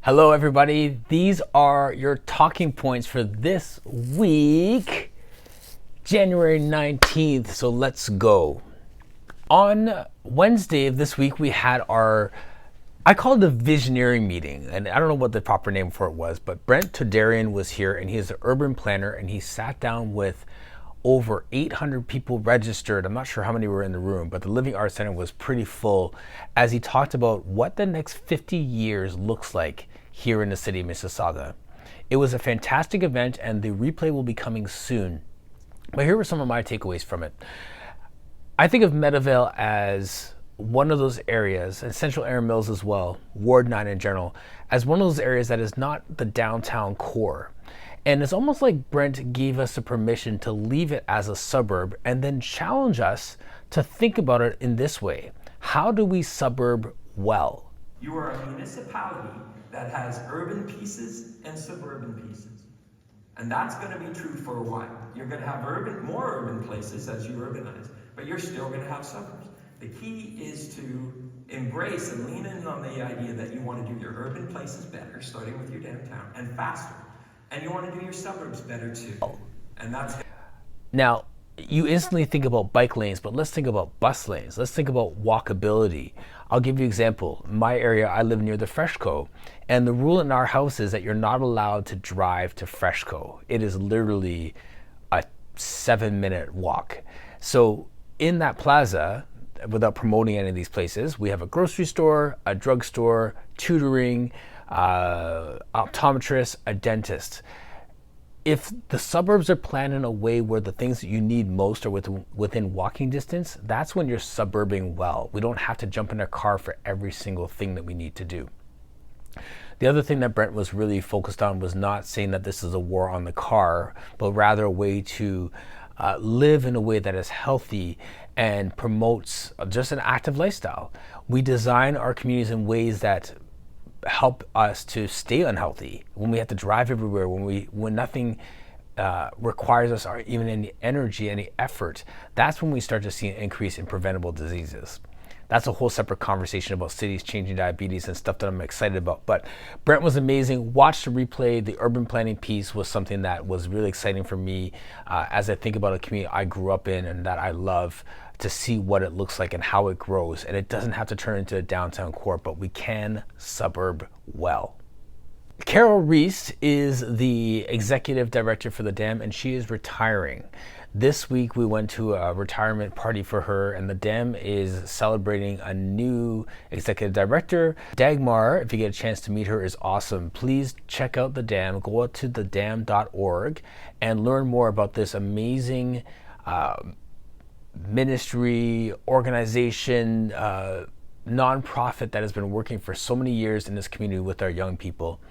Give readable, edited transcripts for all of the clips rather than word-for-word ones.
Hello, everybody. These are your talking points for this week, January 19th. So let's go. On Wednesday of this week, we had I call it a visionary meeting, and I don't know what the proper name for it was, but Brent Todarian was here, and he is an urban planner, and he sat down with over 800 people registered. I'm not sure how many were in the room, but the Living Arts Center was pretty full as he talked about what the next 50 years looks like here in the city of Mississauga. It was a fantastic event, and the replay will be coming soon. But here were some of my takeaways from it. I think of Meadowvale as one of those areas, and Central Erin Mills as well, Ward 9 in general, as one of those areas that is not the downtown core. And it's almost like Brent gave us the permission to leave it as a suburb and then challenge us to think about it in this way. How do we suburb well? You are a municipality that has urban pieces and suburban pieces. And that's going to be true for a while. You're going to have more urban places as you urbanize, but you're still going to have suburbs. The key is to embrace and lean in on the idea that you want to do your urban places better, starting with your downtown, and faster. And you want to do your suburbs better too. And that's Now, you instantly think about bike lanes, but let's think about bus lanes. Let's think about walkability. I'll give you an example. My area, I live near the Freshco, and the rule in our house is that you're not allowed to drive to Freshco. It is literally a 7-minute walk. So in that plaza, without promoting any of these places, we have a grocery store, a drugstore, tutoring, optometrist, a dentist. If the suburbs are planned in a way where the things that you need most are within walking distance, that's when you're suburbing well. We don't have to jump in a car for every single thing that we need to do. The other thing that Brent was really focused on was not saying that this is a war on the car, but rather a way to live in a way that is healthy and promotes just an active lifestyle. We design our communities in ways that help us to stay unhealthy. When we have to drive everywhere, when nothing requires us or even any energy, any effort, that's when we start to see an increase in preventable diseases. That's a whole separate conversation about cities changing diabetes and stuff that I'm excited about. But Brent was amazing. Watch the replay. The urban planning piece was something that was really exciting for me as I think about a community I grew up in and that I love, to see what it looks like and how it grows. And it doesn't have to turn into a downtown core, but we can suburb well. Carol Reese is the executive director for the Dam, and she is retiring. This week we went to a retirement party for her, and the Dam is celebrating a new executive director. Dagmar, if you get a chance to meet her, is awesome. Please check out the Dam. Go out to thedam.org and learn more about this amazing ministry, organization, nonprofit that has been working for so many years in this community with our young people.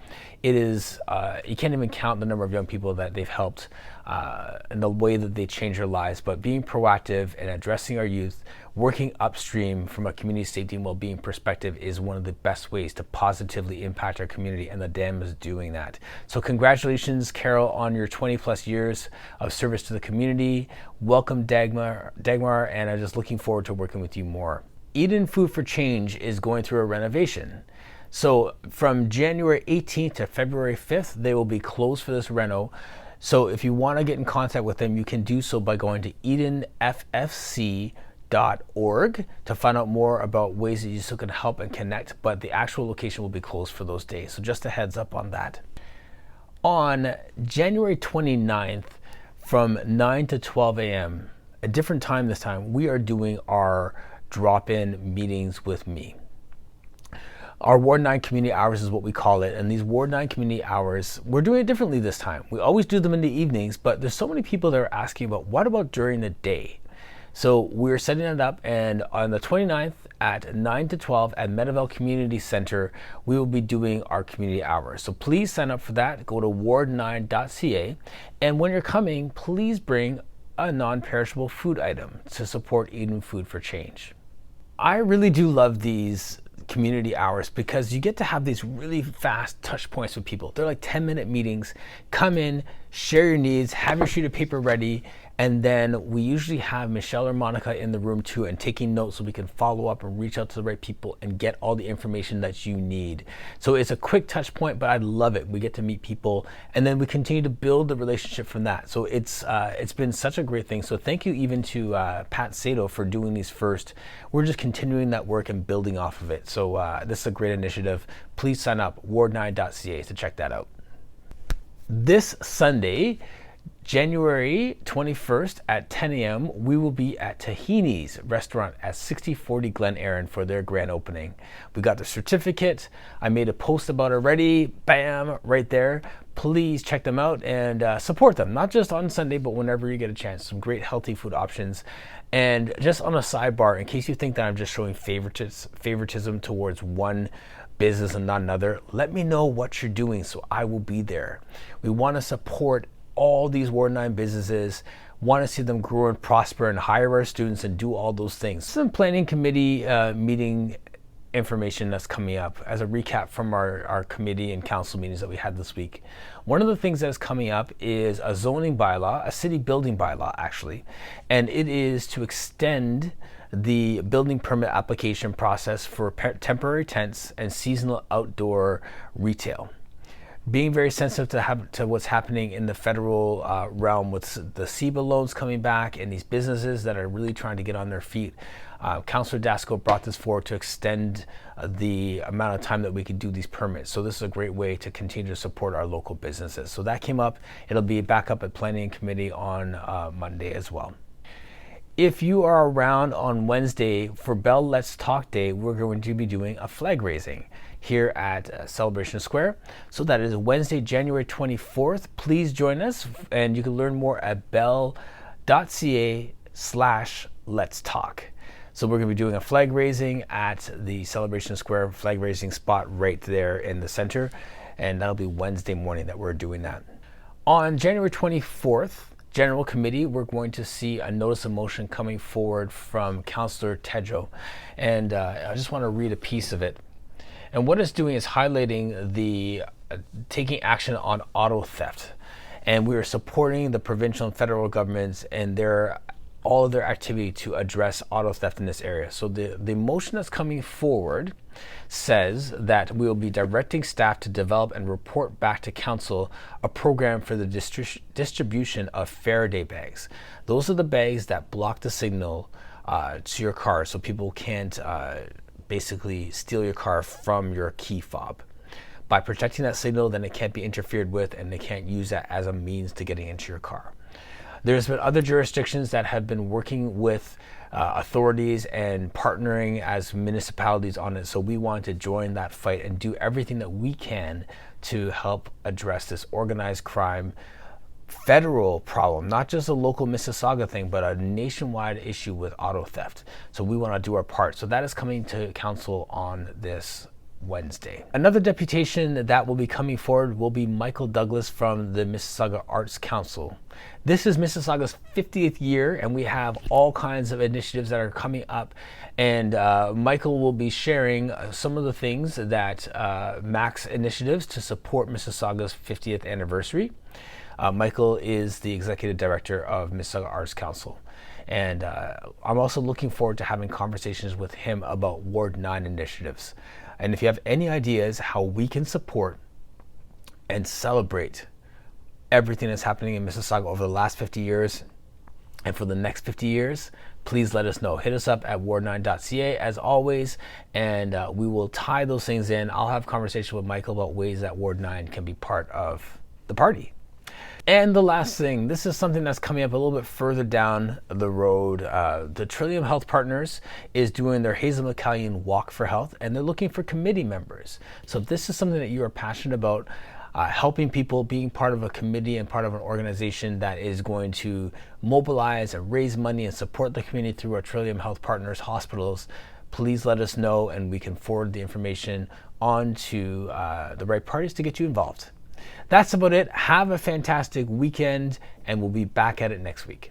It is, you can't even count the number of young people that they've helped and the way that they change their lives, but being proactive and addressing our youth, working upstream from a community safety and well-being perspective is one of the best ways to positively impact our community, and the Dam is doing that. So congratulations, Carol, on your 20 plus years of service to the community. Welcome, Dagmar, and I'm just looking forward to working with you more. Eden Food for Change is going through a renovation. So from January 18th to February 5th, they will be closed for this reno. So if you want to get in contact with them, you can do so by going to edenffc.org to find out more about ways that you still can help and connect, but the actual location will be closed for those days. So just a heads up on that. On January 29th, from 9 to 12 a.m., a different time this time, we are doing our drop-in meetings with me. Our Ward 9 community hours is what we call it, and these Ward 9 community hours, we're doing it differently this time. We always do them in the evenings, but there's so many people that are asking about what about during the day? So we're setting it up, and on the 29th at 9 to 12 at Meadowvale Community Center, we will be doing our community hours. So please sign up for that. Go to ward9.ca, and when you're coming, please bring a non-perishable food item to support Eden Food for Change. I really do love these community hours because you get to have these really fast touch points with people. They're like 10-minute meetings. Come in, share your needs, have your sheet of paper ready, And then we usually have Michelle or Monica in the room too and taking notes so we can follow up and reach out to the right people and get all the information that you need. So it's a quick touch point, but I love it. We get to meet people and then we continue to build the relationship from that. So it's been such a great thing. So thank you even to Pat Sato for doing these first. We're just continuing that work and building off of it. So this is a great initiative. Please sign up, ward9.ca, to check that out. This Sunday, January 21st at 10 a.m., we will be at Tahini's restaurant at 6040 Glen Erin for their grand opening. We got the certificate. I made a post about it already. Bam, right there. Please check them out and support them, not just on Sunday, but whenever you get a chance. Some great healthy food options. And just on a sidebar, in case you think that I'm just showing favoritism towards one business and not another, let me know what you're doing so I will be there. We want to support all these Ward 9 businesses, want to see them grow and prosper and hire our students and do all those things. Some planning committee meeting information that's coming up as a recap from our committee and council meetings that we had this week. One of the things that is coming up is a zoning bylaw, a city building bylaw actually, and it is to extend the building permit application process for temporary tents and seasonal outdoor retail. Being very sensitive to what's happening in the federal realm with the CEBA loans coming back and these businesses that are really trying to get on their feet, Councillor Dasco brought this forward to extend the amount of time that we can do these permits. So this is a great way to continue to support our local businesses. So that came up. It'll be back up at Planning Committee on Monday as well. If you are around on Wednesday for Bell Let's Talk Day, we're going to be doing a flag raising here at Celebration Square. So that is Wednesday, January 24th. Please join us, and you can learn more at Belll.ca/letstalk. So we're going to be doing a flag raising at the Celebration Square flag raising spot right there in the center, and that'll be Wednesday morning that we're doing that. On January 24th, General Committee, we're going to see a notice of motion coming forward from Councillor Tedrow, and I just want to read a piece of it. And what it's doing is highlighting the taking action on auto theft, and we are supporting the provincial and federal governments and all of their activity to address auto theft in this area. So the motion that's coming forward says that we will be directing staff to develop and report back to council a program for the distribution of Faraday bags. Those are the bags that block the signal to your car so people can't basically steal your car from your key fob. By protecting that signal, then it can't be interfered with and they can't use that as a means to getting into your car. There's been other jurisdictions that have been working with authorities and partnering as municipalities on it. So we want to join that fight and do everything that we can to help address this organized crime federal problem, not just a local Mississauga thing, but a nationwide issue with auto theft. So we want to do our part. So that is coming to council on this Wednesday. Another deputation that will be coming forward will be Michael Douglas from the Mississauga Arts Council. This is Mississauga's 50th year, and we have all kinds of initiatives that are coming up. And Michael will be sharing some of the things that Max initiatives to support Mississauga's 50th anniversary. Michael is the executive director of Mississauga Arts Council. And I'm also looking forward to having conversations with him about Ward 9 initiatives. And if you have any ideas how we can support and celebrate everything that's happening in Mississauga over the last 50 years and for the next 50 years, please let us know. Hit us up at ward9.ca as always, and we will tie those things in. I'll have a conversation with Michael about ways that Ward 9 can be part of the party. And the last thing, this is something that's coming up a little bit further down the road. The Trillium Health Partners is doing their Hazel McCallion Walk for Health, and they're looking for committee members. So if this is something that you are passionate about, helping people, being part of a committee and part of an organization that is going to mobilize and raise money and support the community through our Trillium Health Partners hospitals, please let us know and we can forward the information on to the right parties to get you involved. That's about it. Have a fantastic weekend, and we'll be back at it next week.